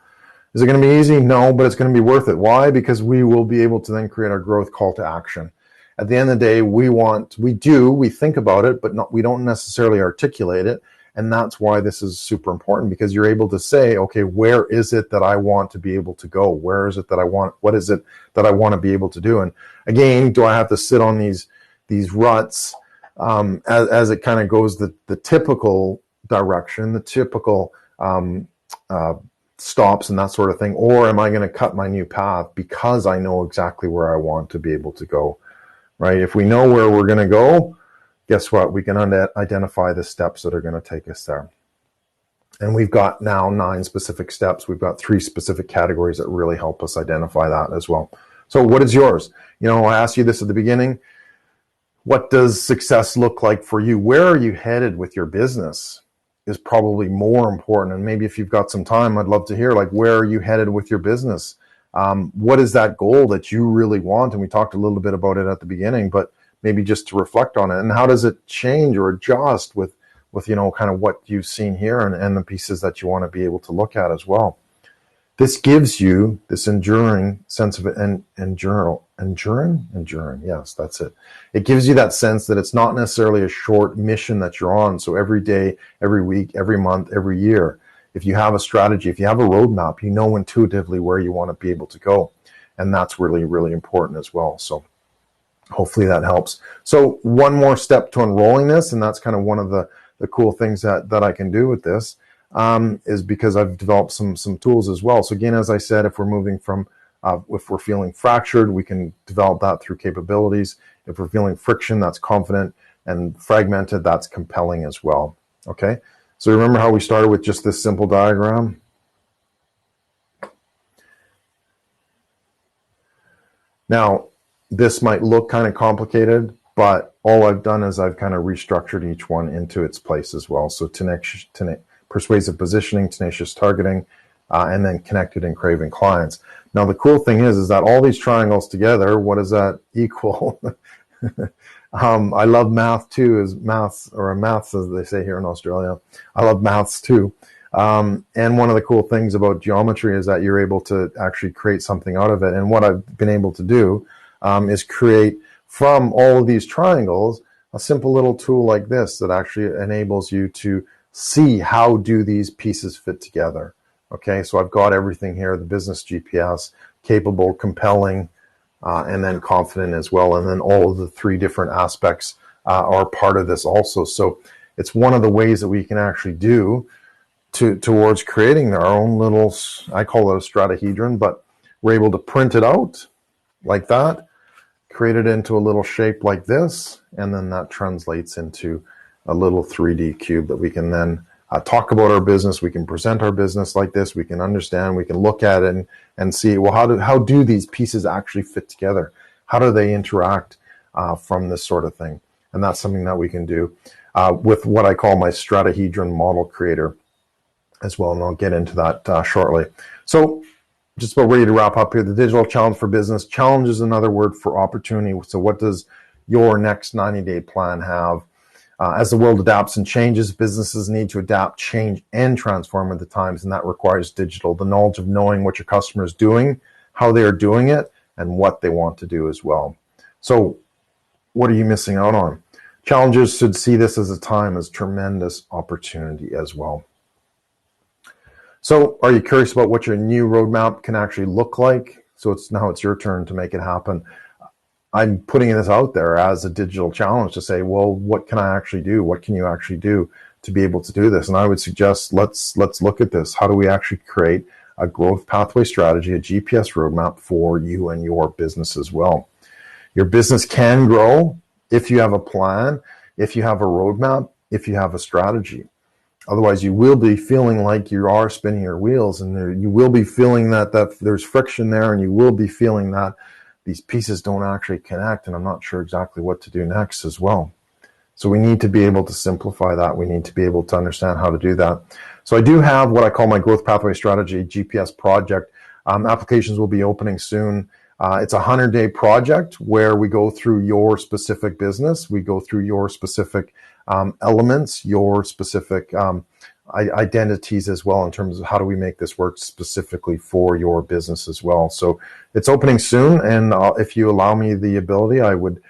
Is it going to be easy? No, but it's going to be worth it. Why? Because we will be able to then create our growth call to action. At the end of the day, we think about it, but we don't necessarily articulate it. And that's why this is super important, because you're able to say, okay, where is it that I want to be able to go? Where is it that I want? What is it that I want to be able to do? And again, do I have to sit on these ruts as it kind of goes the typical direction, the typical stops and that sort of thing? Or am I going to cut my new path because I know exactly where I want to be able to go, right? If we know where we're going to go, guess what? We can identify the steps that are going to take us there. And we've got now 9 specific steps. We've got 3 specific categories that really help us identify that as well. So what is yours? I asked you this at the beginning. What does success look like for you? Where are you headed with your business is probably more important. And maybe if you've got some time, I'd love to hear, where are you headed with your business? What is that goal that you really want? And we talked a little bit about it at the beginning, but maybe just to reflect on it. And how does it change or adjust with kind of what you've seen here and the pieces that you want to be able to look at as well. This gives you this enduring sense of enduring. Yes, that's it. It gives you that sense that it's not necessarily a short mission that you're on. So every day, every week, every month, every year, if you have a strategy, if you have a roadmap, you know intuitively where you want to be able to go. And that's really, really important as well. So hopefully that helps. So one more step to enrolling this, and that's kind of one of the cool things that I can do with this, is because I've developed some tools as well. So again, as I said, if we're moving from, if we're feeling fractured, we can develop that through capabilities. If we're feeling friction, that's confident, and fragmented, that's compelling as well. Okay, so remember how we started with just this simple diagram? Now, this might look kind of complicated, but all I've done is I've kind of restructured each one into its place as well. So persuasive positioning, tenacious targeting, and then connected and craving clients. Now, the cool thing is that all these triangles together, what does that equal? I love math too, maths as they say here in Australia. I love maths too. And one of the cool things about geometry is that you're able to actually create something out of it. And what I've been able to do is create from all of these triangles A simple little tool like this that actually enables you to see how do these pieces fit together. Okay, so I've got everything here, the business GPS, capable, compelling, and then confident as well. And then all of the three different aspects are part of this also. So it's one of the ways that we can actually do towards creating our own little, I call it a Stratahedron, but we're able to print it out like that, create it into a little shape like this, and then that translates into a little 3D cube that we can then talk about our business. We can present our business like this. We can understand, we can look at it and see, well, how do these pieces actually fit together? How do they interact from this sort of thing? And that's something that we can do with what I call my Stratahedron model creator as well. And I'll get into that shortly. So just about ready to wrap up here. The digital challenge for business. Challenge is another word for opportunity. So what does your next 90-day plan have? As the world adapts and changes, businesses need to adapt, change, and transform with the times, and that requires digital, the knowledge of knowing what your customer is doing, how they are doing it, and what they want to do as well. So what are you missing out on? Challengers should see this as a time as tremendous opportunity as well. So are you curious about what your new roadmap can actually look like? So now it's your turn to make it happen. I'm putting this out there as a digital challenge to say, well, what can I actually do? What can you actually do to be able to do this? And I would suggest let's look at this. How do we actually create a growth pathway strategy, a GPS roadmap for you and your business as well? Your business can grow if you have a plan, if you have a roadmap, if you have a strategy. Otherwise, you will be feeling like you are spinning your wheels, and you will be feeling that there's friction there, and you will be feeling that these pieces don't actually connect, and I'm not sure exactly what to do next as well. So we need to be able to simplify that. We need to be able to understand how to do that. So I do have what I call my Growth Pathway Strategy GPS project. Applications will be opening soon. It's a 100-day project where we go through your specific business. We go through your specific elements, your specific identities as well, in terms of how do we make this work specifically for your business as well. So it's opening soon, and if you allow me the ability, I would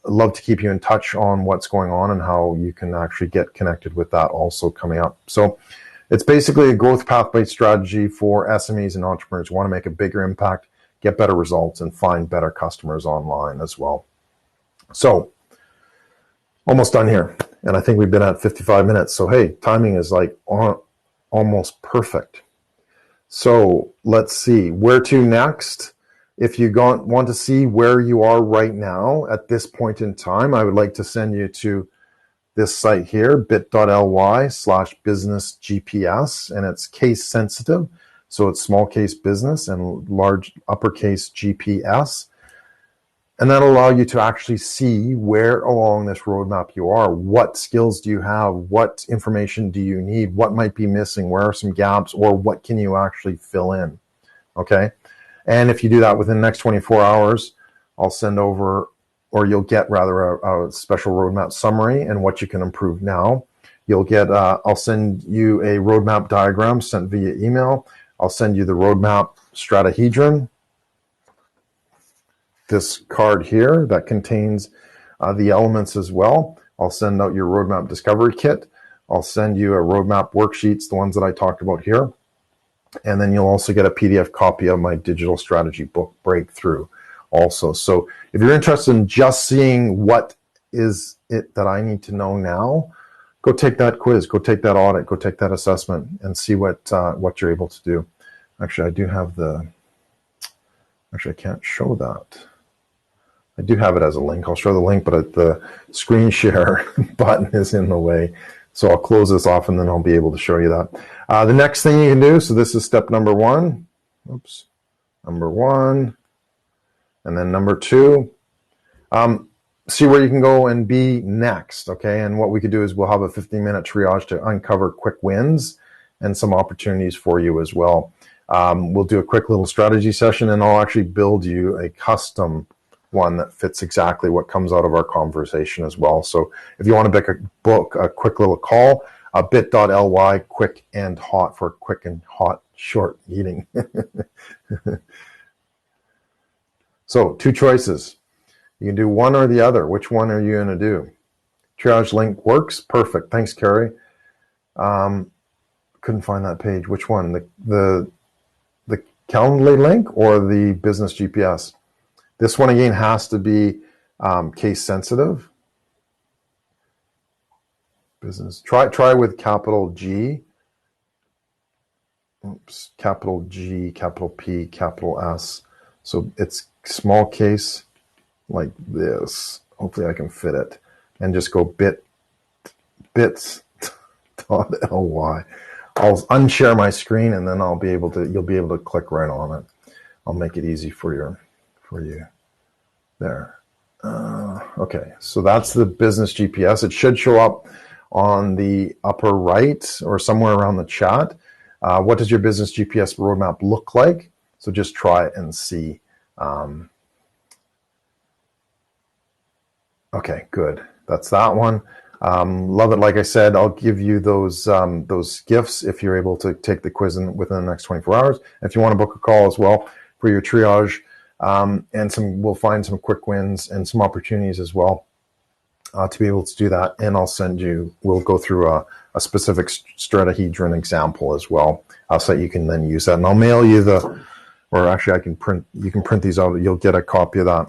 love to keep you in touch on what's going on and how you can actually get connected with that also coming up. So it's basically a growth pathway strategy for SMEs and entrepreneurs who want to make a bigger impact, get better results, and find better customers online as well. So almost done here. And I think we've been at 55 minutes. So, hey, timing is like almost perfect. So let's see, where to next? If you want to see where you are right now at this point in time, I would like to send you to this site here, bit.ly/businessgps, and it's case sensitive. So it's small case business and large uppercase GPS. And that'll allow you to actually see where along this roadmap you are. What skills do you have? What information do you need? What might be missing? Where are some gaps? Or what can you actually fill in? Okay. And if you do that within the next 24 hours, I'll send over, or you'll get rather a special roadmap summary and what you can improve now. You'll get, I'll send you a roadmap diagram sent via email. I'll send you the roadmap Stratahedron, this card here that contains the elements as well. I'll send out your roadmap discovery kit. I'll send you a roadmap worksheets, the ones that I talked about here. And then you'll also get a PDF copy of my digital strategy book, Breakthrough, also. So if you're interested in just seeing what is it that I need to know now, go take that quiz, go take that audit, go take that assessment, and see what you're able to do. Actually, I do have actually, I can't show that. I do have it as a link. I'll show the link, but the screen share button is in the way. So I'll close this off and then I'll be able to show you that. The next thing you can do, so this is step number one. Oops. Number one. And then number two. See where you can go and be next, okay? And what we could do is we'll have a 15-minute triage to uncover quick wins and some opportunities for you as well. We'll do a quick little strategy session, and I'll actually build you a custom one that fits exactly what comes out of our conversation as well. So if you want to book a quick little call, bit.ly quick and hot for quick and hot short meeting. So two choices. You can do one or the other. Which one are you going to do? Triage link works. Perfect. Thanks, Carrie. Couldn't find that page. Which one? The Calendly link or the Business GPS? This one again has to be case sensitive. Business. Try with capital G. Oops, capital G, capital P, capital S. So it's small case like this. Hopefully I can fit it. And just go bits.ly. I'll unshare my screen and then you'll be able to click right on it. I'll make it easy for you there. Okay, so that's the Business GPS. It should show up on the upper right or somewhere around the chat. What does your Business GPS roadmap look like? So just try it and see. Okay, good. That's that one. Love it. Like I said, I'll give you those gifts if you're able to take the quiz within the next 24 hours. If you want to book a call as well for your triage, and we'll find some quick wins and some opportunities as well to be able to do that. And we'll go through a specific Stratahedron example as well, so that you can then use that. And I'll mail you or actually you can print these out. You'll get a copy of that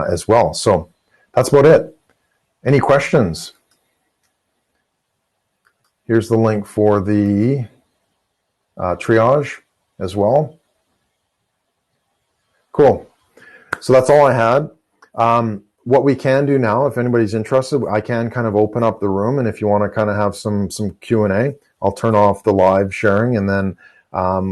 as well. So that's about it. Any questions? Here's the link for the triage as well. Cool. So that's all I had. What we can do now, if anybody's interested, I can kind of open up the room, and if you want to kind of have some Q&A, I'll turn off the live sharing, and then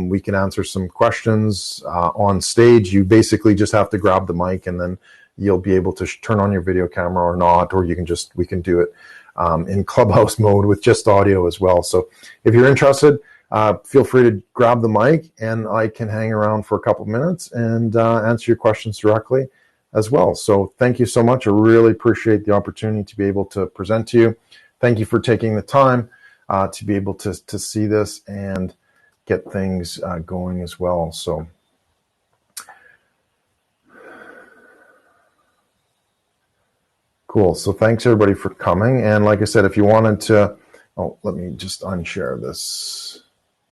we can answer some questions on stage. You basically just have to grab the mic, and then you'll be able to turn on your video camera or not, or we can do it in Clubhouse mode with just audio as well. So if you're interested, feel free to grab the mic, and I can hang around for a couple minutes and answer your questions directly as well. So thank you so much. I really appreciate the opportunity to be able to present to you. Thank you for taking the time to be able to see this and get things going as well. So cool. So thanks everybody for coming. And like I said, if you wanted to, let me just unshare this.